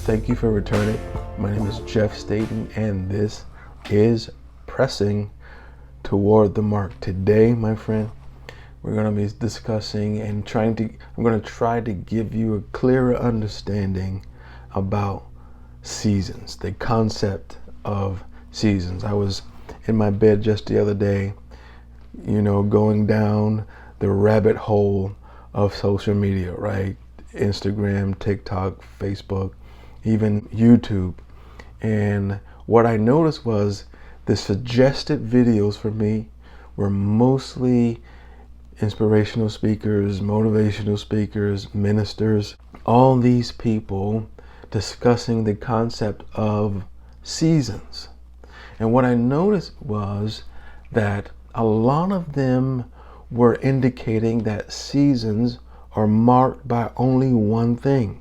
Thank you for returning. My name is Jeff Staten, and this is Pressing Toward the Mark. Today, my friend, we're going to be discussing and I'm going to try to give you a clearer understanding about seasons, the concept of seasons. I was in my bed just the other day, going down the rabbit hole of social media, right? Instagram, TikTok, Facebook, even YouTube. And what I noticed was the suggested videos for me were mostly inspirational speakers, motivational speakers, ministers, all these people discussing the concept of seasons. And what I noticed was that a lot of them were indicating that seasons are marked by only one thing,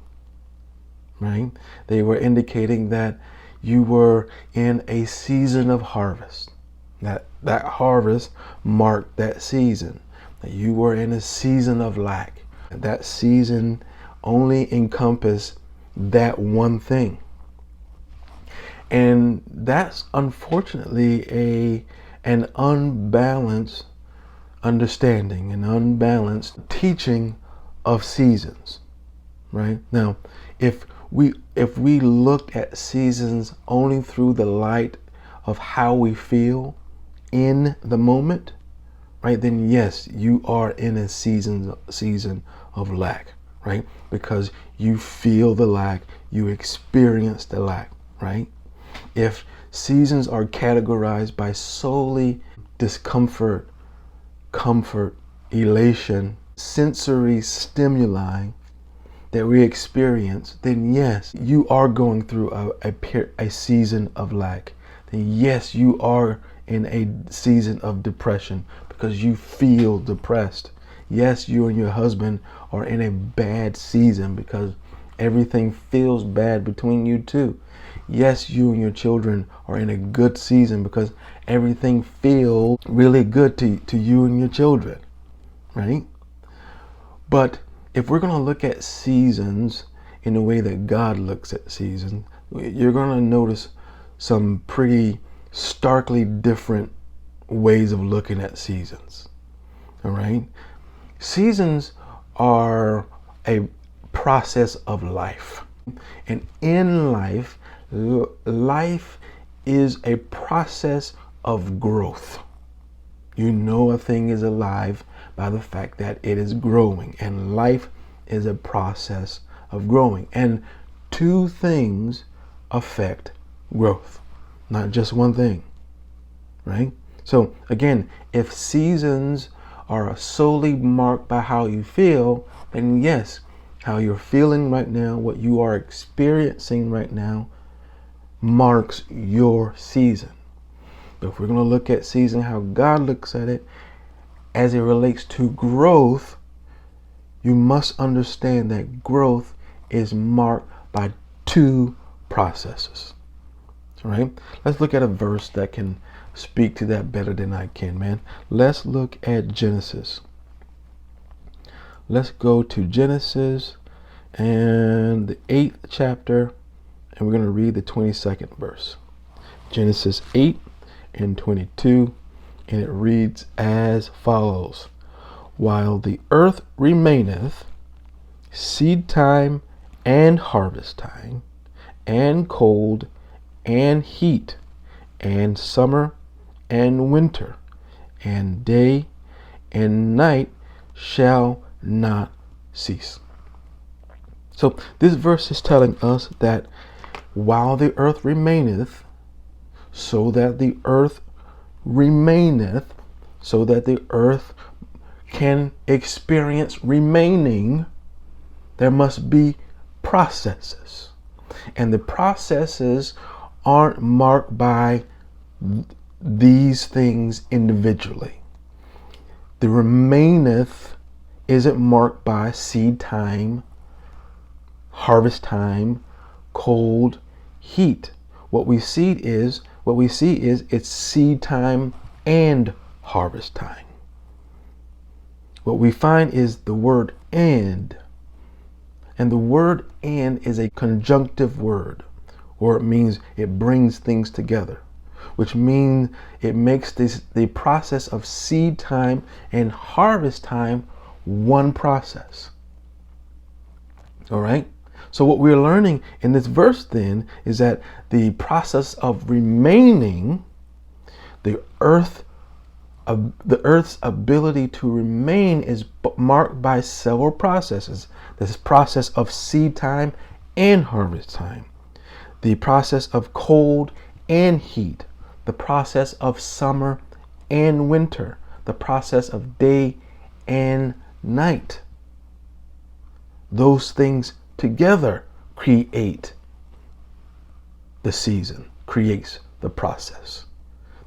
right? They were indicating that you were in a season of harvest, that harvest marked that season, that you were in a season of lack. That season only encompassed that one thing. And that's unfortunately an unbalanced understanding, an unbalanced teaching of seasons, right? Now, if we look at seasons only through the light of how we feel in the moment, right, then yes, you are in a season of lack, right? Because you feel the lack, you experience the lack, right? If seasons are categorized by solely discomfort, comfort, elation, sensory stimuli that we experience, then yes, you are going through a season of lack. Then yes, you are in a season of depression because you feel depressed. Yes, you and your husband are in a bad season because everything feels bad between you two. Yes, you and your children are in a good season because everything feels really good to you and your children, right? But if we're going to look at seasons in the way that God looks at seasons, you're going to notice some pretty starkly different ways of looking at seasons. All right? Seasons are a process of life. And in life, life is a process of growth. You know a thing is alive by the fact that it is growing, and life is a process of growing. And two things affect growth, not just one thing, right? So again, if seasons are solely marked by how you feel, then yes, how you're feeling right now, what you are experiencing right now, marks your season. But if we're going to look at season how God looks at it as it relates to growth, you must understand that growth is marked by two processes. All right? Let's look at a verse that can speak to that better than I can, man. Let's look at Genesis. Let's go to Genesis and the 8th chapter, and we're going to read the 22nd verse. Genesis 8 and 22, and it reads as follows: while the earth remaineth, seed time and harvest time, and cold and heat, and summer and winter, and day and night shall not cease. So this verse is telling us that while the earth remaineth, so that the earth remaineth, so that the earth can experience remaining, there must be processes. And the processes aren't marked by these things individually. The remaineth isn't marked by seed time, harvest time, cold, heat. What we see is it's seed time and harvest time. What we find is the word and And the word "and" is a conjunctive word, or it means it brings things together, which means it makes the process of seed time and harvest time one process. All right? So what we're learning in this verse then is that the process of remaining, the earth's ability to remain is marked by several processes. This process of seed time and harvest time, the process of cold and heat, the process of summer and winter, the process of day and night. Those things together create the season, creates the process.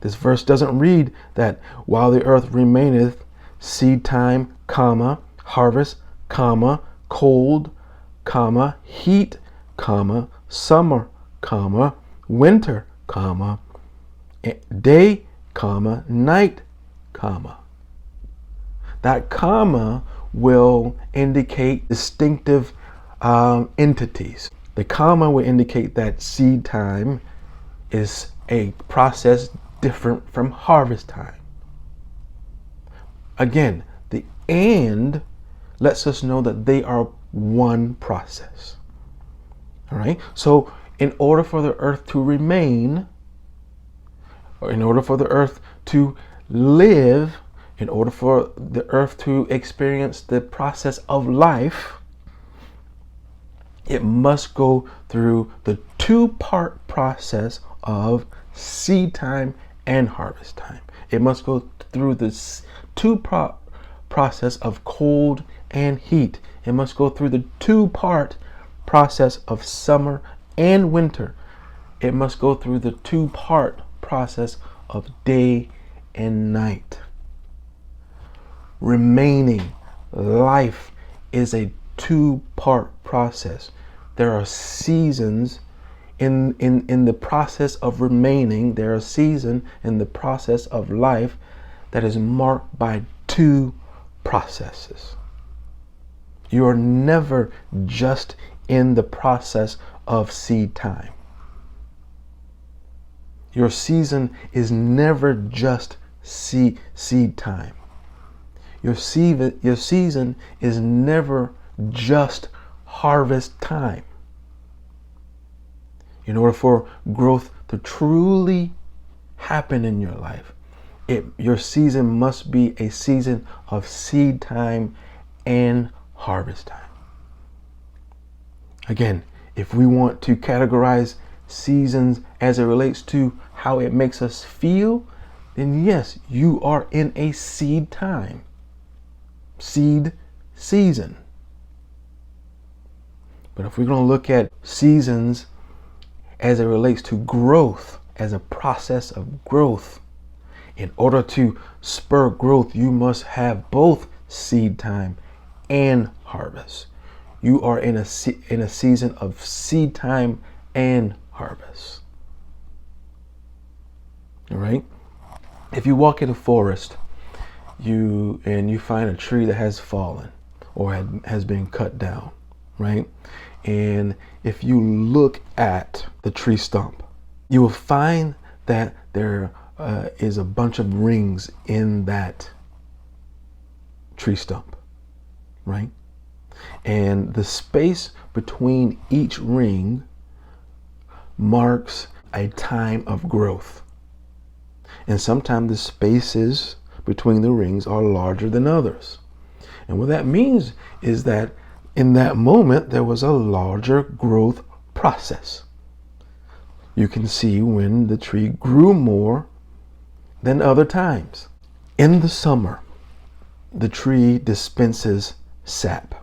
This verse doesn't read that while the earth remaineth, seed time, comma, harvest, comma, cold, comma, heat, comma, summer, comma, winter, comma, day, comma, night, comma. That comma will indicate distinctive entities. The comma will indicate that seed time is a process different from harvest time. Again, the "and" lets us know that they are one process. All right? So in order for the earth to remain, or in order for the earth to live, in order for the earth to experience the process of life, it must go through the two-part process of seed time and harvest time. It must go through this two-part process of cold and heat. It must go through the two-part process of summer and winter. It must go through the two-part process of day and night. Remaining life is a two-part process. There are seasons in the process of remaining. There are seasons in the process of life that is marked by two processes. You are never just in the process of seed time. Your season is never just seed time. Your season is never just harvest time. In order for growth to truly happen in your life, your season must be a season of seed time and harvest time. Again, if we want to categorize seasons as it relates to how it makes us feel, then yes, you are in a seed time, seed season. But if we're going to look at seasons as it relates to growth, as a process of growth, in order to spur growth, you must have both seed time and harvest. You are in a season of seed time and harvest. All right? If you walk in a forest, you find a tree that has fallen or has been cut down, right? And if you look at the tree stump, you will find that there is a bunch of rings in that tree stump, right? And the space between each ring marks a time of growth. And sometimes the spaces between the rings are larger than others. And what that means is that in that moment, there was a larger growth process. You can see when the tree grew more than other times. In the summer, the tree dispenses sap,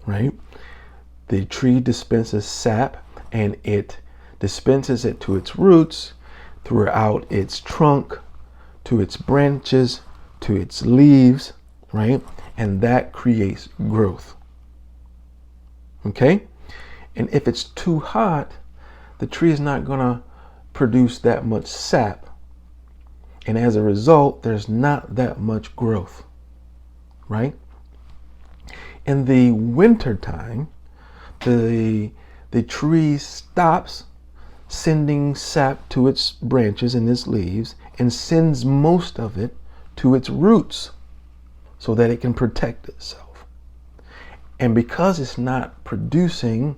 right? The tree dispenses sap, and it dispenses it to its roots, throughout its trunk, to its branches, to its leaves, right? And that creates growth. Okay? And if it's too hot, the tree is not going to produce that much sap. And as a result, there's not that much growth. Right? In the winter time, the tree stops sending sap to its branches and its leaves and sends most of it to its roots so that it can protect itself. And because it's not producing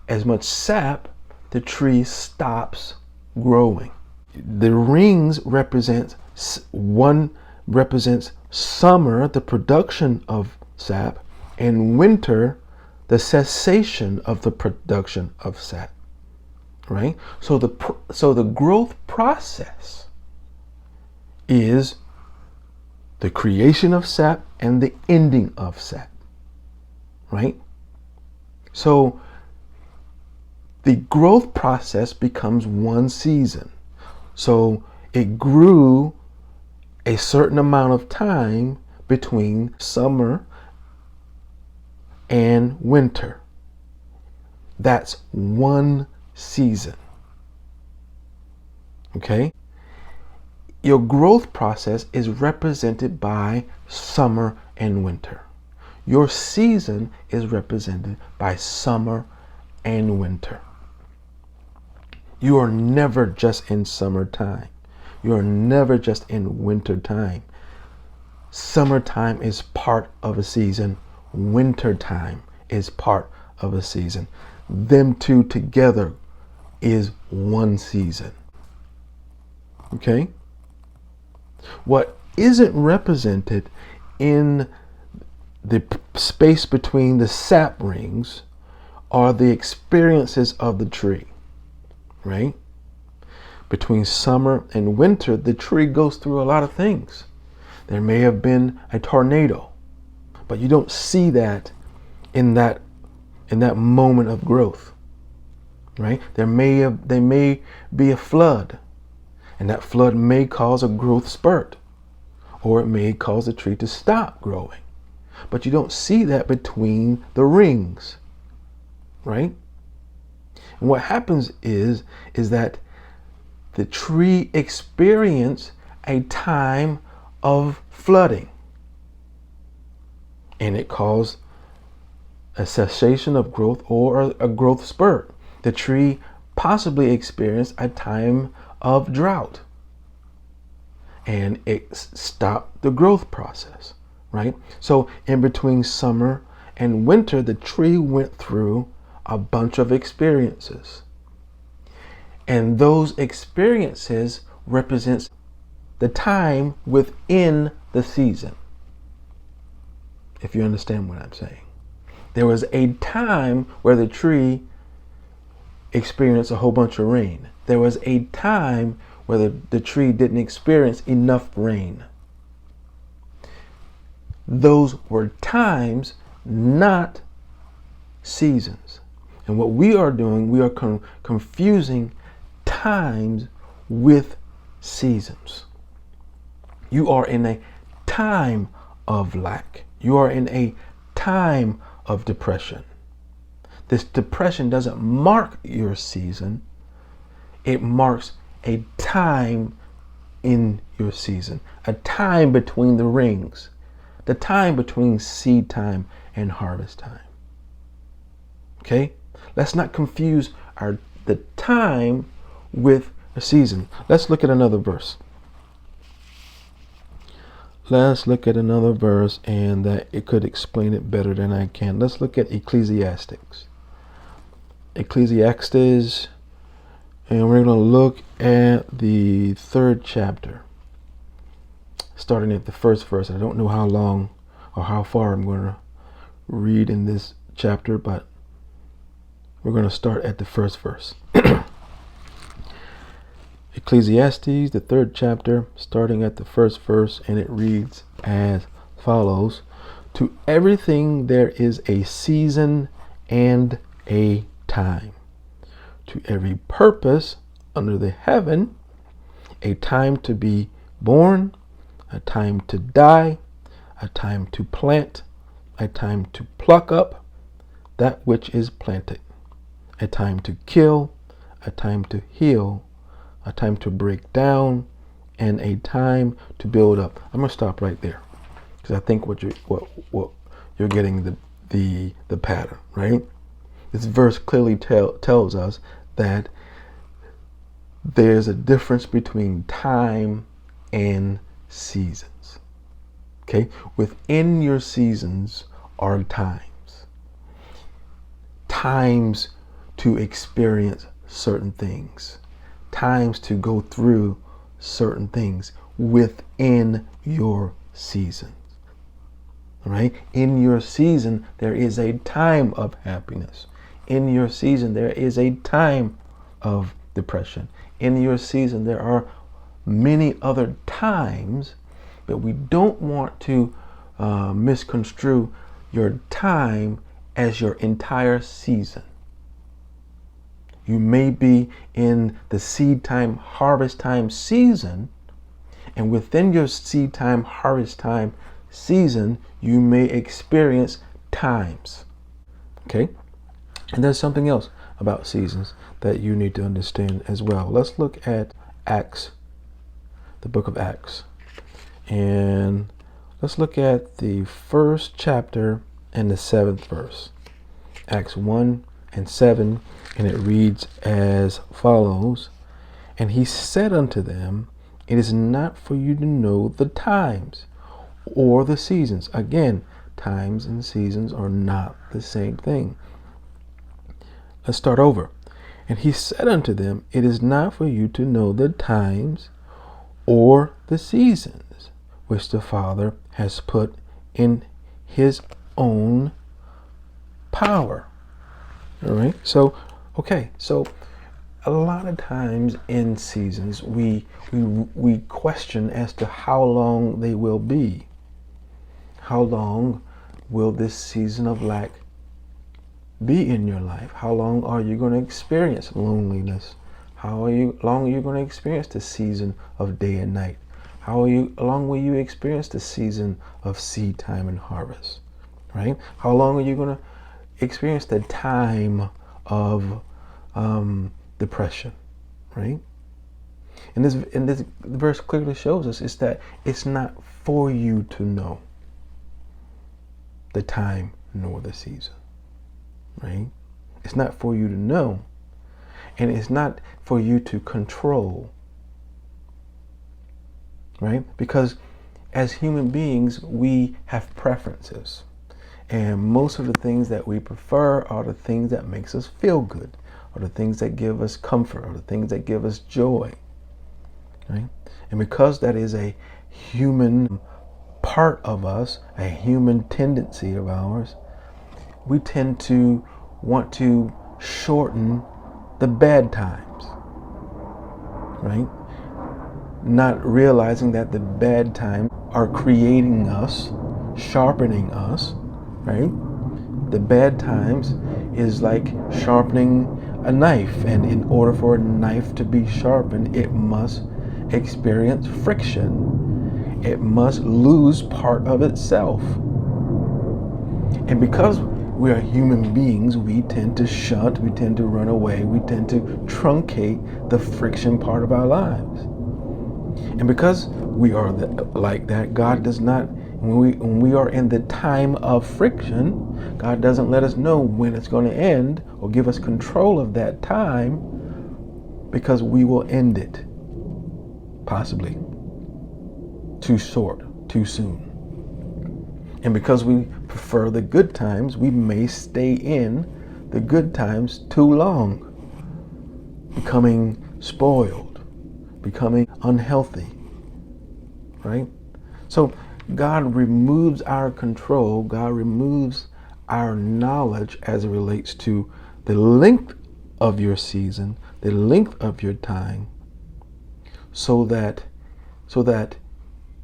as much sap, the tree stops growing. The rings represents summer, the production of sap, and winter, the cessation of the production of sap. Right? So the growth process is the creation of sap and the ending of sap. Right? So the growth process becomes one season. So it grew a certain amount of time between summer and winter. That's one season. Okay? Your growth process is represented by summer and winter. Your season is represented by summer and winter. You are never just in summertime. You are never just in wintertime. Summertime is part of a season. Wintertime is part of a season. Them two together is one season. Okay? What isn't represented in the space between the sap rings are the experiences of the tree. Right? Between summer and winter, the tree goes through a lot of things. There may have been a tornado, but you don't see that in that moment of growth. Right? There may be a flood, and that flood may cause a growth spurt, or it may cause the tree to stop growing. But you don't see that between the rings. Right? And what happens is that the tree experiences a time of flooding, and it caused a cessation of growth or a growth spurt. The tree possibly experienced a time of drought, and it stopped the growth process. Right? So in between summer and winter, the tree went through a bunch of experiences. And those experiences represents the time within the season. If you understand what I'm saying. There was a time where the tree experienced a whole bunch of rain. There was a time where the tree didn't experience enough rain. Those were times, not seasons. And what we are doing, we are confusing times with seasons. You are in a time of lack. You are in a time of depression. This depression doesn't mark your season. It marks a time in your season, a time between the rings, the time between seed time and harvest time. Okay? Let's not confuse the time with a season. Let's look at another verse. Let's look at another verse, and that it could explain it better than I can. Let's look at Ecclesiastes. Ecclesiastes, and we're going to look at the 3rd chapter, starting at the 1st verse. I don't know how long or how far I'm going to read in this chapter, but we're going to start at the 1st verse. Ecclesiastes, the 3rd chapter, starting at the 1st verse, and it reads as follows: To everything there is a season and a time. To every purpose under the heaven, a time to be born, a time to die, a time to plant, a time to pluck up that which is planted, a time to kill, a time to heal, a time to break down, and a time to build up. I'm gonna stop right there because I think what you're getting the pattern, right? This verse clearly tells us that there's a difference between time and seasons. Okay? Within your seasons are times. Times to experience certain things. Times to go through certain things within your seasons. All right? In your season, there is a time of happiness. In your season, there is a time of depression. In your season, there are many other times, but we don't want to misconstrue your time as your entire season. You may be in the seed time, harvest time season, and within your seed time, harvest time season, you may experience times. Okay? And there's something else about seasons that you need to understand as well. Let's look at Acts, the book of Acts. And let's look at the first chapter and the 7th verse. Acts 1 and 7, and it reads as follows. And he said unto them, it is not for you to know the times or the seasons. Again, times and seasons are not the same thing. Let's start over. And he said unto them, it is not for you to know the times or the seasons which the Father has put in his own power. All right. So a lot of times in seasons we question as to how long they will be. How long will this season of lack be in your life? How long are you going to experience loneliness? How long are you going to experience the season of day and night? How long will you experience the season of seed time and harvest? Right? How long are you going to experience the time of depression? Right? And this verse clearly shows us is that it's not for you to know the time nor the season. Right? It's not for you to know, and it's not for you to control. Right? Because as human beings, we have preferences, and most of the things that we prefer are the things that makes us feel good, are the things that give us comfort, are the things that give us joy. Right? And because that is a human part of us, a human tendency of ours, we tend to want to shorten the bad times, right? Not realizing that the bad times are creating us, sharpening us, right? The bad times is like sharpening a knife, and in order for a knife to be sharpened, it must experience friction. It must lose part of itself. And because we are human beings, we tend to shunt, we tend to run away, we tend to truncate the friction part of our lives. And because we are like that, God does not, when we are in the time of friction, God doesn't let us know when it's going to end or give us control of that time, because we will end it, possibly too short, too soon. And because we prefer the good times, we may stay in the good times too long, becoming spoiled, becoming unhealthy, right? So God removes our control, God removes our knowledge as it relates to the length of your season, the length of your time, so that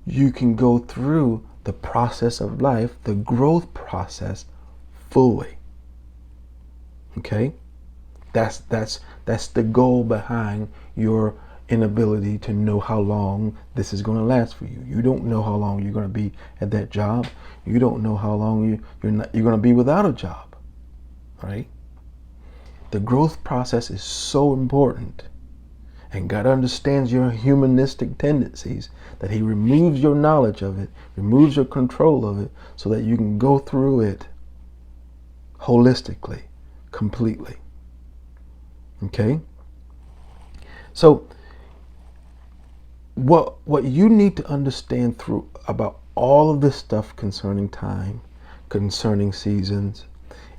you can go through the process of life, the growth process, fully. Okay? That's the goal behind your inability to know how long this is going to last for you. You don't know how long you're going to be at that job. You don't know how long you're going to be without a job. Right? The growth process is so important. And God understands your humanistic tendencies, that He removes your knowledge of it, removes your control of it, so that you can go through it holistically, completely. Okay? So what you need to understand through about all of this stuff concerning time, concerning seasons,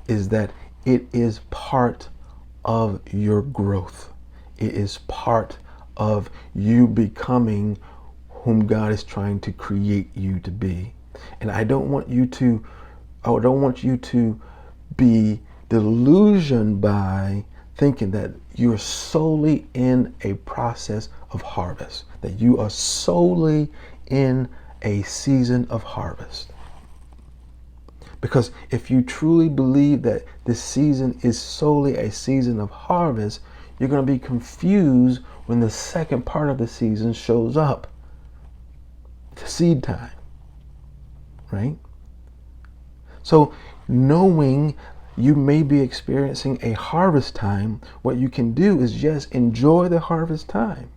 is that it is part of your growth. It is part of you becoming whom God is trying to create you to be. And I don't want you to be delusioned by thinking that you're solely in a process of harvest, that you are solely in a season of harvest. Because if you truly believe that this season is solely a season of harvest, you're going to be confused when the second part of the season shows up. It's seed time, right? So knowing you may be experiencing a harvest time, what you can do is just enjoy the harvest time.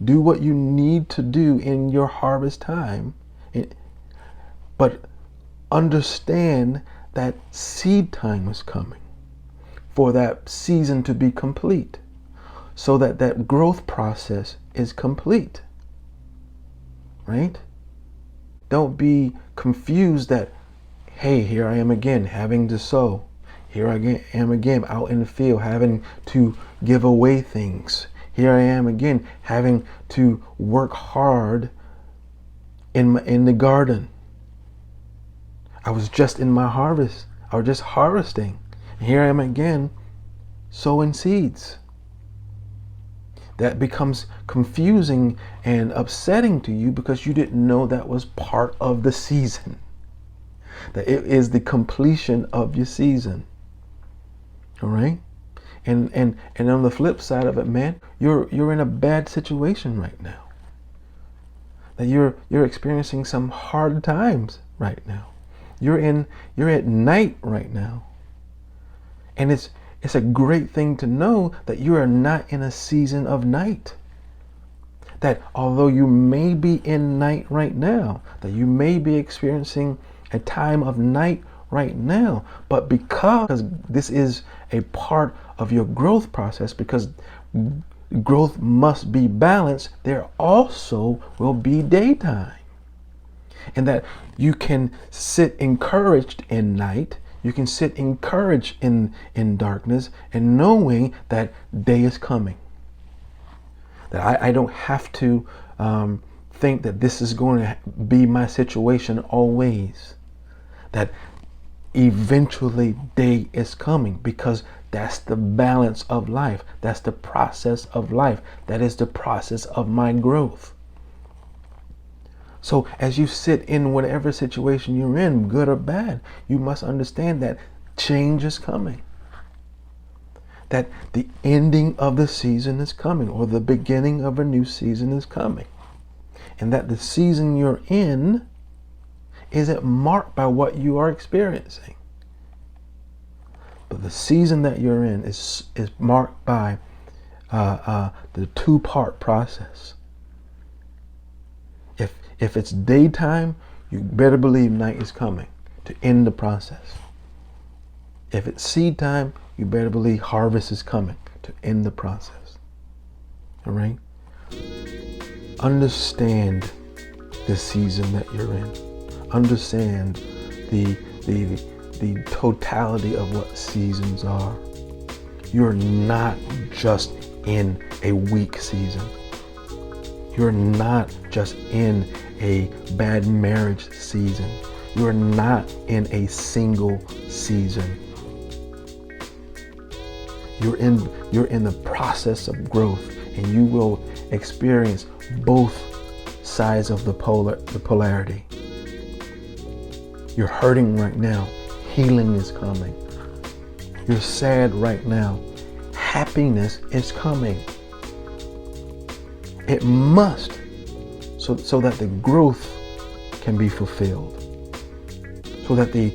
Do what you need to do in your harvest time, but understand that seed time is coming for that season to be complete, so that that growth process is complete, right? Don't be confused that, hey, here I am again having to sow. Here I am again out in the field having to give away things. Here I am again having to work hard in the garden. I was just in my harvest. I was just harvesting. And here I am again sowing seeds. That becomes confusing and upsetting to you because you didn't know that was part of the season. That it is the completion of your season. All right? And on the flip side of it, man, you're in a bad situation right now. That you're experiencing some hard times right now. You're at night right now. And it's a great thing to know that you are not in a season of night. That although you may be in night right now, that you may be experiencing a time of night right now, but because this is a part of your growth process, because growth must be balanced, there also will be daytime. And that you can sit encouraged in night, you can sit encouraged in darkness, and knowing that day is coming. That I don't have to think that this is going to be my situation always. That eventually day is coming, because that's the balance of life. That's the process of life. That is the process of my growth. So as you sit in whatever situation you're in, good or bad, you must understand that change is coming. That the ending of the season is coming, or the beginning of a new season is coming. And that the season you're in isn't marked by what you are experiencing. But the season that you're in is marked by the two-part process. If it's daytime, you better believe night is coming to end the process. If it's seed time, you better believe harvest is coming to end the process. All right? Understand the season that you're in. Understand the totality of what seasons are. You're not just in a weak season. You're not just in a bad marriage season. You're not in a single season. You're in the process of growth, and you will experience both sides of the polarity. You're hurting right now. Healing is coming. You're sad right now. Happiness is coming. It must, so that the growth can be fulfilled, so that the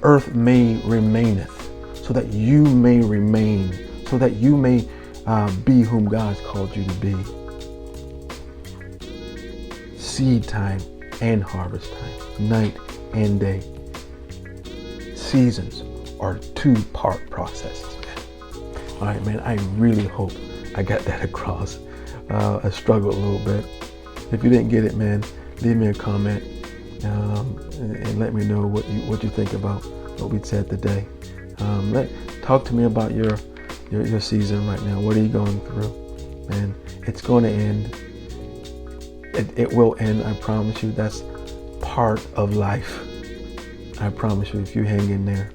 earth may remaineth, so that you may remain, so that you may be whom God's called you to be. Seed time and harvest time, night and day. Seasons are two-part processes, man. All right, man, I really hope I got that across. I struggled a little bit. If you didn't get it, man, leave me a comment and let me know what you think about what we said today. Talk to me about your season right now. What are you going through? And it's going to end. It will end, I promise you. That's part of life. I promise you, if you hang in there,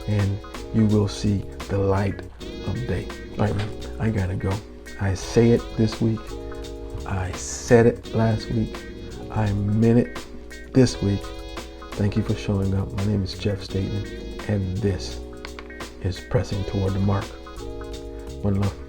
and you will see the light of day. All right, man, I gotta go. I say it this week. I said it last week. I meant it this week. Thank you for showing up. My name is Jeff Staten, and this is Pressing Toward the Mark. One love.